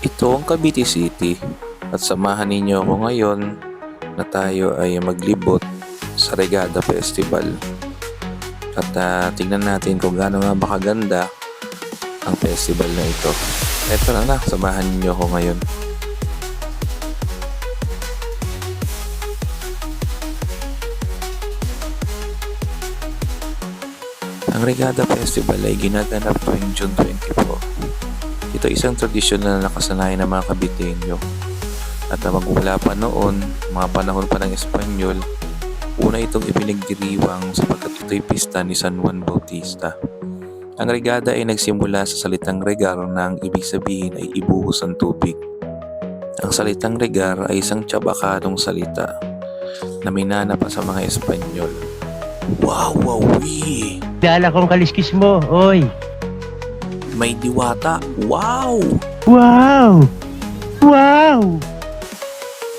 Ito ang Cavite City at samahan ninyo ako ngayon na tayo ay maglibot sa Regada Festival. At tingnan natin kung gaano nga ba kaganda ang festival na ito. Eto na, samahan ninyo ako ngayon. Ang Regada Festival ay ginaganap tuwing June 24. Ito isang tradisyon na nakasanayan ng mga Caviteño. At magmula pa noon, mga panahon pa ng Espanyol, una itong ipinagdiriwang sapagkat ito'y pista ni San Juan Bautista. Ang regada ay nagsimula sa salitang regar na ang ibig sabihin ay ibuhos ng tubig. Ang salitang regar ay isang tiyabakadong salita na minana pa sa mga Espanyol. Wow, wowie! Dala kong kaliskis mo, oy! May diwata! Wow! Wow! Wow!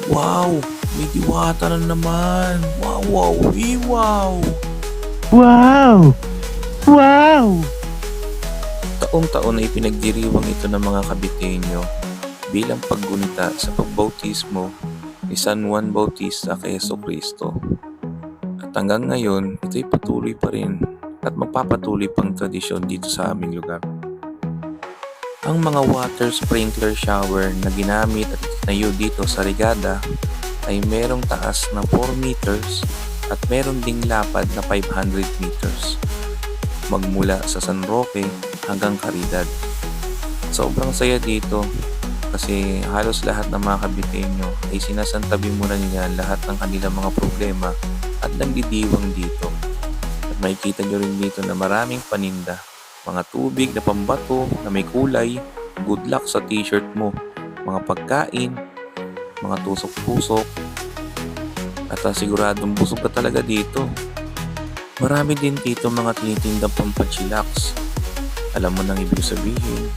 Wow! May diwata na naman! Wow, wowie! Wow! Wow! Wow! Taong-taon ay pinagdiriwang ito ng mga Caviteño bilang paggunita sa pagbautismo ni San Juan Bautista kay Jesucristo. At hanggang ngayon, ito'y patuloy pa rin at magpapatuloy pang tradisyon dito sa aming lugar. Ang mga water sprinkler shower na ginamit at itinayo dito sa Regada ay merong taas na 4 meters at meron ding lapad na 500 meters magmula sa San Roque hanggang Caridad. Sobrang saya dito kasi halos lahat ng mga Caviteño ay sinasantabi muna nila lahat ng kanilang mga problema at nagdidiwang dito. At makikita nyo rin dito na maraming paninda, mga tubig na pambato na may kulay, good luck sa t-shirt mo, mga pagkain, mga tusok-tusok, at siguradong busog ka talaga dito. Marami din dito mga tinitindang pampachillax. Alam mo nang ibig sabihin.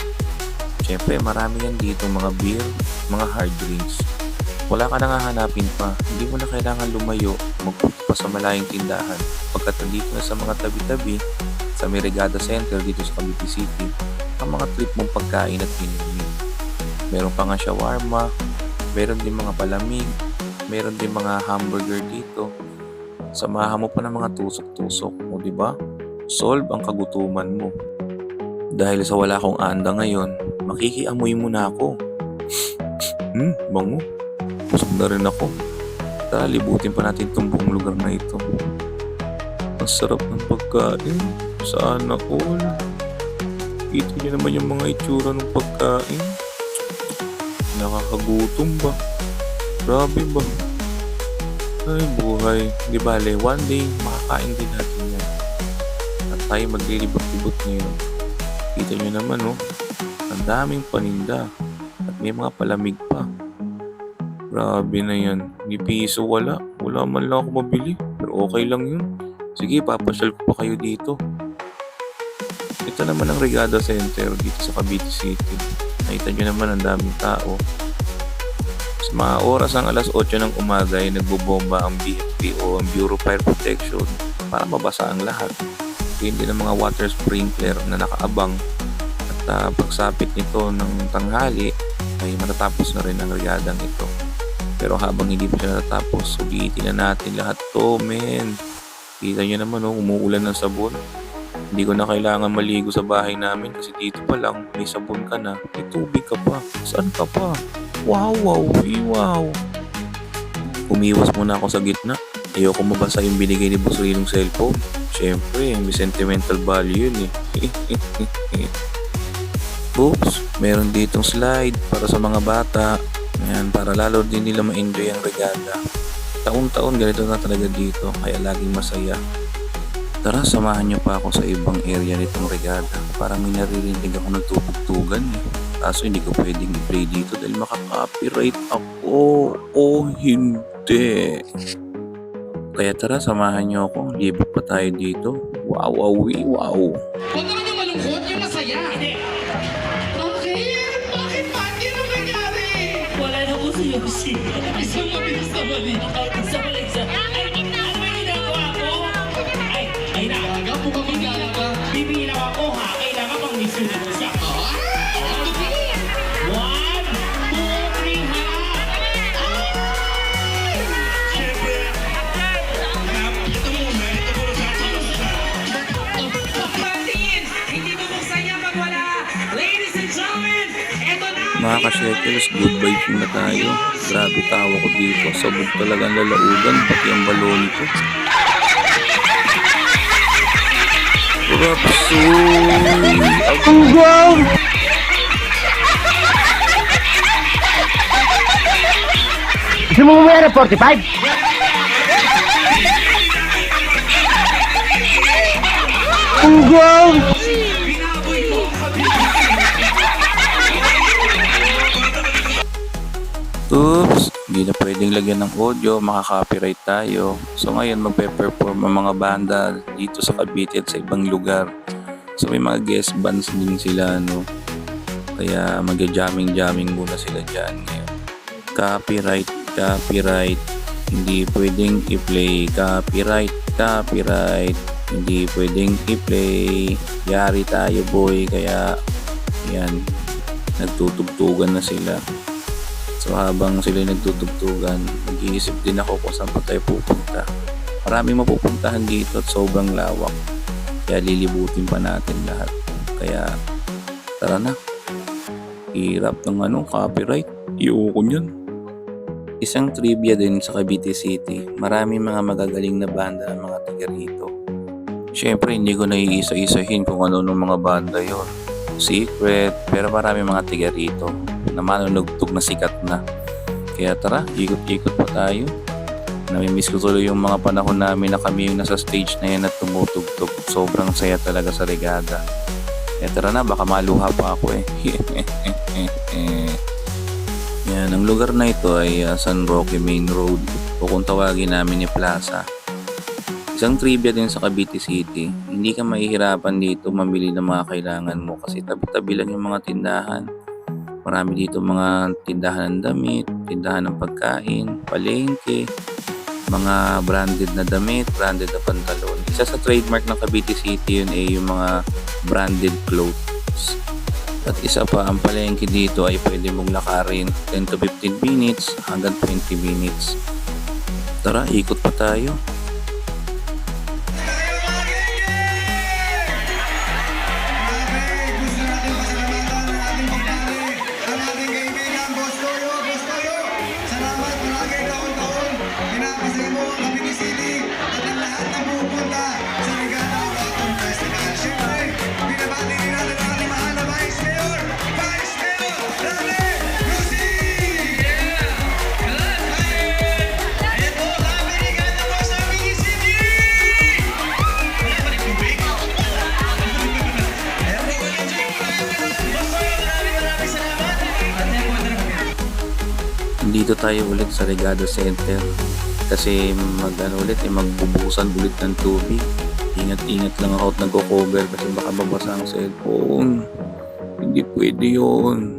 Siyempre marami yan dito mga beer, mga hard drinks. Wala ka nang hahanapin pa, hindi mo na kailangan lumayo, magpunta pa sa malayong tindahan. Pagkat nandito na sa mga tabi-tabi, sa may Regada Center dito sa Cavite City, ang mga trip mong pagkain at inumin. Meron pa nga shawarma, meron din mga palamig, meron din mga hamburger dito. Samahan mo pa ng mga tusok-tusok mo, di ba? Solve ang kagutuman mo. Dahil sa wala akong anda ngayon, makikiamoy muna ako. Bango. Busog na rin ako. Tara, libutin pa natin itong buong lugar na ito. Ang sarap ng pagkain. Sana all. Kita niyo naman yung mga itsura ng pagkain. Nakakagutom ba? Grabe ba? Ay buhay. Di bale, one day makakain din natin yan. At tayo maglilibot-libot ngayon. Kita nyo naman ang daming paninda. At may mga palamig pa. Grabe na yan. Di piso wala. Wala man lang ako mabili. Pero okay lang yun. Sige, papasyal ko pa kayo dito. Ito naman ang Regada Center dito sa Cavite City. Nakita nyo naman ang daming tao. Sa mga oras ang alas 8 ng umaga ay nagbobomba ang BFP o ang Bureau of Fire Protection para mabasa ang lahat. Yun din ang mga water sprinkler na nakaabang at pagsapit nito ng tanghali ay matatapos na rin ang regadang ito. Pero habang hindi pa siya natatapos, ulitin na natin lahat to, men. Kita nyo naman umuulan ng sabon. Hindi ko na kailangan maligo sa bahay namin kasi dito pa lang may sabon ka na, may tubig ka pa. Saan ka pa? Wow, wow. Umiwas muna ako sa gitna. Ayoko mabasa yung binigay ni Busoy ng cellphone. Siyempre, may sentimental value yun Oops, meron ditong slide para sa mga bata. Ayan, para lalo din nila ma-enjoy ang regada. Taon-taon ganito na talaga dito, kaya laging masaya. Tara, samahan niyo pa ako sa ibang area nitong regada. Parang may naririnig ako nagtutugtugan Kaso hindi ko pwedeng i-play dito dahil makaka-copyright ako. O hindi. Kaya tara, samahan niyo ako. Libot pa tayo dito. Wow. Huwag ka naman malungkot, yung masaya. Hindi. Bakit? Ba't yun ang nangyari? Wala na po si Yoshi. Isang mabilis na mali. Isa pala isa. Ay, ano ba ginagawa ko? Ay, Gaga po kami galaga. bibilang ako ha. Kailangan pang misunod siya. Ah! 1, Mga ka-shekels, good vibes na tayo. Grabe tawa ko dito. Sabog talagang lalaugan, pati ang balon ko. Rapsoy! Wow! Gusto mo umuwi ng 45? Wow! Oops! Hindi na pwedeng lagyan ng audio, makaka-copyright tayo. So ngayon magpe-perform ang mga banda dito sa Cavite at sa ibang lugar. So may mga guest bands din sila, no? Kaya magja-jamming muna sila dyan ngayon. Copyright. Hindi pwedeng i-play. Copyright. Hindi pwedeng i-play. Yari tayo, boy. Kaya yan, nagtutugtugan na sila. So habang sila nagtutugtugan, nag-iisip din ako kung saan pa tayo pupunta. Maraming mapupuntahan dito at sobrang lawak. Kaya lilibutin pa natin lahat. Kaya tara na. Hirap ng copyright. Iyoko yun. Isang trivia din sa Cavite City. Maraming mga magagaling na banda ang mga taga rito. Siyempre hindi ko naiisa-isahin kung ano ng mga banda yon. Secret, pero marami mga taga rito na manunugtog na sikat na. Kaya tara, ikot-ikot pa tayo. Namimiss ko tuloy yung mga panahon namin na kami yung nasa stage na yan at tumutugtog. Sobrang saya talaga sa regada. Kaya tara na, baka maluha pa ako eh. Yan, ang lugar na ito ay San Roque Main Road o kung tawagin namin ni Plaza. Isang trivia din sa Cavite City, hindi ka mahihirapan dito mamili ng mga kailangan mo kasi tabi-tabi lang yung mga tindahan. Marami dito mga tindahan ng damit, tindahan ng pagkain, palengke, mga branded na damit, branded na pantalon. Isa sa trademark ng Cavite City yun ay yung mga branded clothes. At isa pa, ang palengke dito ay pwede mong lakarin 10 to 15 minutes hanggang 20 minutes. Tara, ikot pa tayo. Dito tayo ulit sa Regado Center kasi magbubusan ulit ng tubig. Ingat lang ako at nagko-cover kasi baka mabasa ang cellphone. Hindi pwede yun.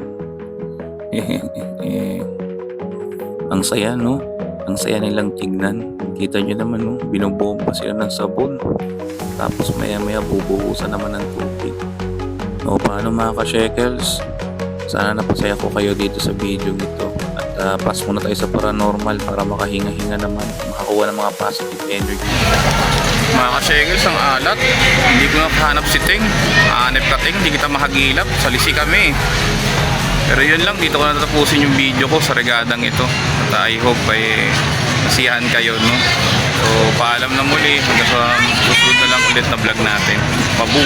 Ang saya, no? Ang saya nilang tignan. Kita nyo naman, no? Binobomba sila ng sabon. Tapos maya bubuhusan naman ng tubig. O paano mga ka-shekels? Sana napasaya ko kayo dito sa video nito. At pass muna tayo sa paranormal para makahinga-hinga naman, makakuha ng mga positive energy. Mga ka-shekels, ang alat. Hindi ko nakahanap si Ting. Hanep ka, Ting. Hindi kita mahagilap. Salisi kami. Pero yun lang, dito ko natatapusin yung video ko sa regadang ito. At I hope ay nasiyahan kayo, no? So, paalam na muli. Hanggang sa susunod na lang ulit na vlog natin. Pabu!